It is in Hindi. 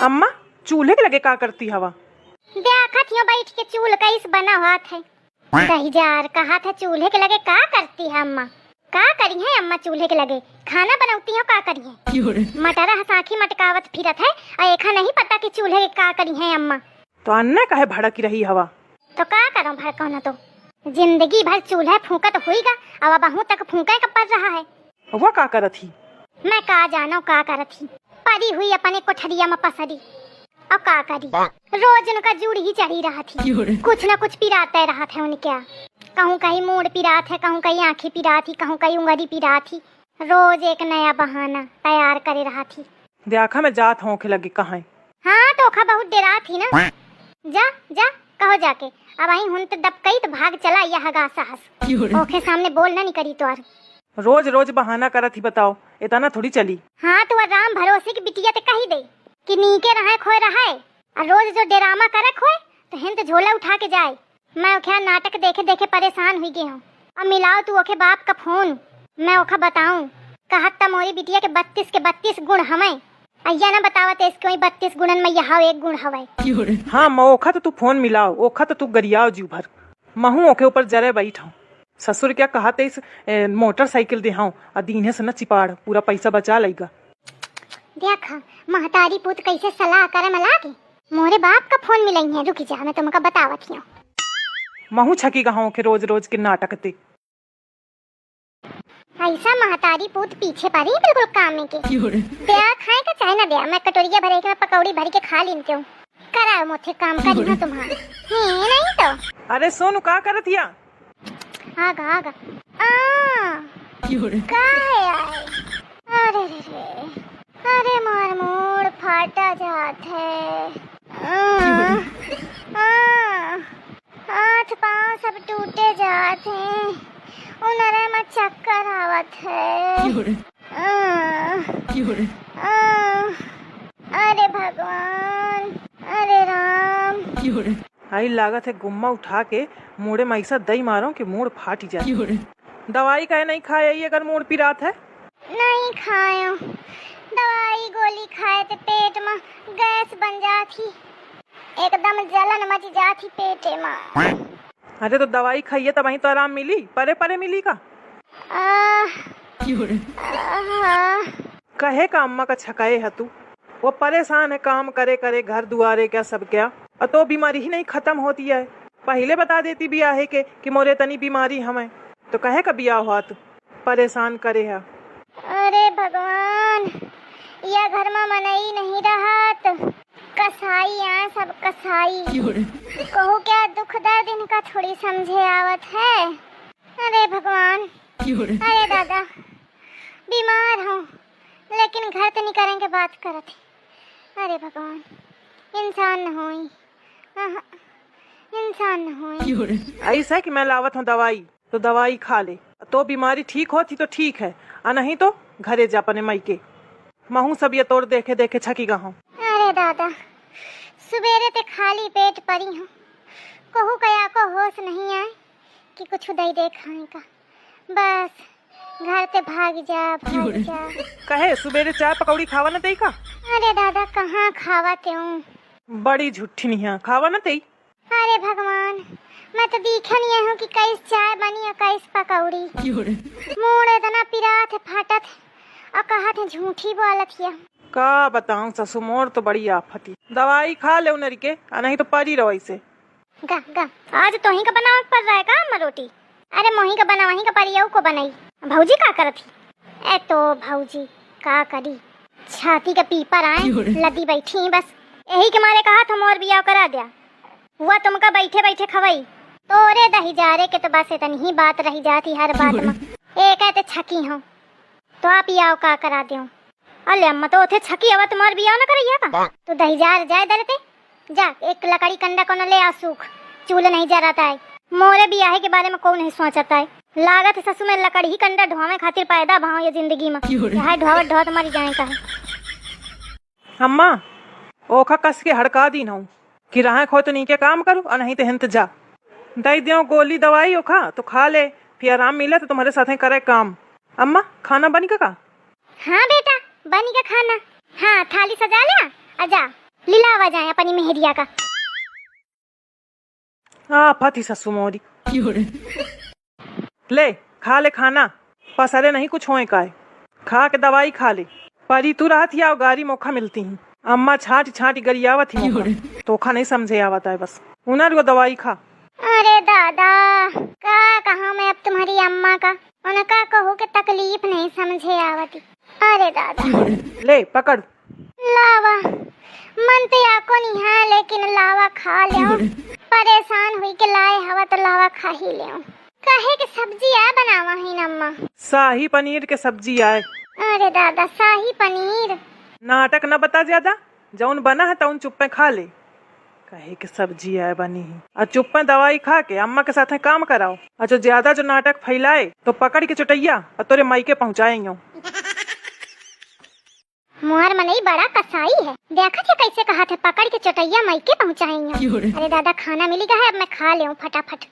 अम्मा चूल्हे के लगे का करती हवा? देखा थियो बैठ के चूल्हे का इस बना हुआ थे। दही जार कहा था चूल्हे के लगे का करती है अम्मा? का करी है अम्मा चूल्हे के लगे? खाना बनाती हो का करी है? मटरा हसाखी मटकावत फिरत है और एखा नहीं पता कि चूल्हे के का करी है अम्मा। तो अन्ना कहे भड़क रही हवा? तो का करो भड़को न तो जिंदगी भर चूल्हा फूका तो हुईगा अब बहु तक फूका का पड़ रहा है। वो का करत ही? मैं का जानो का करत ही। पड़ी हुई अपने कोठरिया में पसरी और का करी रोज उनका जुड़ ही चढ़ी रहा थी। कुछ न कुछ पिराते रहा था उनके। कहूँ कहीं मूड पिरात है, कहूँ कहीं आँखें पिरात थी, कहूँ कहीं उंगली पिरात थी। रोज एक नया बहाना तैयार करे रहा थी। देखा मैं जात हूँ के लगे कहाँ? हाँ तो ओखा बहुत डरा थी ना। जा जा कहो जाके अब आई हूँ तो दबकई तो भाग चला यह हगा साहस। ओखे सामने बोल ना नहीं करी तो रोज रोज बहाना करत ही बताओ इतना थोड़ी चली। हाँ तो राम भरोसे की बिटिया ते कही दे कि नीके रहा खोए रहा है और रोज जो डेरामा करे खोए तो हिंद झोला उठा के जाए। मैं ओखे नाटक देखे देखे परेशान हुई गई हूँ। अब मिलाओ तू ओखे बाप का फोन मैं ओखा बताऊं कहता मोरी बिटिया के 32 के 32 गुण हमें अय्या ना बतावत इसके 32 गुणन में यह एक गुण हवे। हाँ ओखा तो तू फोन मिलाओ, ओखा तो तू गरियाओ जीव भर। महू ओखे ऊपर जरे बैठ हूँ। ससुर क्या कहा इस मोटरसाइकिल दे हाउ दीने से न चिपाड़ पूरा पैसा बचा लेगा। देखा महतारी पुत कैसे सलाह करे मला के मोरे बाप का फोन मिलई है। रुकी जा मैं तुमका बतावत हूँ। महू छकी गाँव के रोज रोज के नाटक ते ऐसा महतारी पूत पीछे पड़ी बिल्कुल काम के। ब्याह खाए का चाहे ना ब्याह मैं कटोरिया भरे के पकौड़ी भर के खा लीन क्यों कराओ मोथे काम करी ना तुम्हारे है नहीं तो। अरे सोनू का करत हिया? आगा आगा का है यार? अरे रे अरे मार मोड़ फाटा जात है। हाथ पाँव सब टूटे जात हैं। उनरे में चक्कर आवत है। अरे भगवान अरे राम। आई लागत है गुम्मा उठा के मोड़े में ऐसा दही मारो कि मोड़ फाट जाए। दवाई काहे नहीं खाए अगर मोड़ पिरात है? नहीं खायो दवाई गोली खाए थे पेट में गैस बन जाती एकदम जलन मच जाती पेटे में। अरे तो दवाई खाइए तब वहीं तो आराम मिली, परे परे मिली का? कहे का अम्मा का छकाए है तू? वो परेशान है काम करे करे घर दुआरे क्या सब क्या और तो बीमारी ही नहीं खत्म होती है। पहले बता देती बिया है कि मोरे तनी बीमारी हमें तो कहे का बिया हुआ तू परेशान करे है। अरे भगवान यह घर में मनई नहीं रहा कसाई आए सब कसाई कहू क्या दुख दर्द इनका थोड़ी समझे आवत है। अरे भगवान अरे दादा बीमार हूँ लेकिन घर तो नहीं करेंगे बात करत। अरे भगवान इंसान न होई इंसान न होई। ऐसा है कि मैं लावत हूँ दवाई तो दवाई खा ले तो बीमारी ठीक होती तो ठीक है और नहीं तो घरे जा अपने मई के। महू सब ये तोड़ देखे देखे छकी गा हूँ। अरे दादा सुबेरे ते खाली पेट पड़ी हूँ कहू कया को होश नहीं आए कि कुछ दई दे खाने का। बस घर ते भाग जा कहे सुबेरे चाय पकौड़ी खावा न तई का? अरे दादा कहाँ खावा त्यों बड़ी झूठी नहीं है खावा न तई। अरे भगवान मैं तो देखा नहीं हूँ कि कैस चाय बनी और कैस पकौड़ी। मुड़ इतना पिरात है फाटत और कहा थे झूठी बोलत हिया। का बताऊं ससु मोर तो बड़ी आफती। दवाई खा ले उनरी के नहीं तो परी रहो ऐसे। गा गा आज तो ही का बनावट पड़ रहा है का अम्मा रोटी? अरे मोही का बना वही का परियाऊ को बनाई। भौजी का करत थी? ए तो भौजी का करी छाती का पीपर आए लदी बैठी बस यही के मारे कहा था मोर बियाह करा दिया हुआ तुमका बैठे बैठे खवाई तोरे दही जा रे के तो बस इतनी ही बात रही जाती हर बात में। एक कहते छकी हो तो आप बियाह का करा दियो। अले अम्मा तो उथे छकी हवा तुम्हार बियाह न करैया का तो दही जार जाए दरते जा एक लकड़ी कंडा को न ले आ सूख चूल्हा नहीं जा रहा है। मोरे बियाह के बारे में कौन नहीं सोचता है। लागत है ससु में लकड़ी ही कंडा ढोवे खातिर पैदा भाव ये जिंदगी में चाहे ढोवत ढोवत मरी जाए का है। अम्मा ओखा कस के हड़का दी हूँ कि रहा खो तो नहीं के काम करूँ और नहीं तो हिंत जा दई दियो गोली दवाई ओखा तो खा ले फिर आराम मिले तो तुम्हारे साथ करे काम। अम्मा खाना बनी का? हाँ बेटा बनी का खाना। हाँ थाली सजा ले आजा लीलावा जाए अपनी मेहरिया का। फती ससु मोरी। ले खा ले खाना, पसरे नहीं कुछ होए का है। खा के दवाई खा ले। परी तू रात या गारी मौका मिलती ही, अम्मा छाट छाट गरियावत ही तोखा नहीं समझे आवता है बस। उनर को दवाई खा। अरे दादा का कहा मैं अब तुम्हारी अम्मा का, उनका कहूँ के तकलीफ नहीं समझे आवती। अरे दादा ले पकड़। लावा मन तो आको नहीं है, लेकिन लावा खा ले। परेशान हुई के लाए हवा तो लावा खा ही ले। काहे के सब्जी आ बनावा ही न अम्मा? शाही पनीर के सब्जी आए। अरे दादा शाही पनीर। नाटक न बता ज्यादा, जौन बना है तौन चुप पे खा ले। कहे के सब्जी आए बनी ही और चुप पे दवाई खा के अम्मा के साथ काम कराओ। और जो ज्यादा जो नाटक फैलाए तो पकड़ के चुटैया और तोरे मायके पहुँचाएंगे। मोहर मनई बड़ा कसाई है, देखा थे कैसे कहा थे पकड़ के चटैया मायके पहुँचाएंगे। अरे दादा खाना मिलेगा है, अब मैं खा ले फटाफट।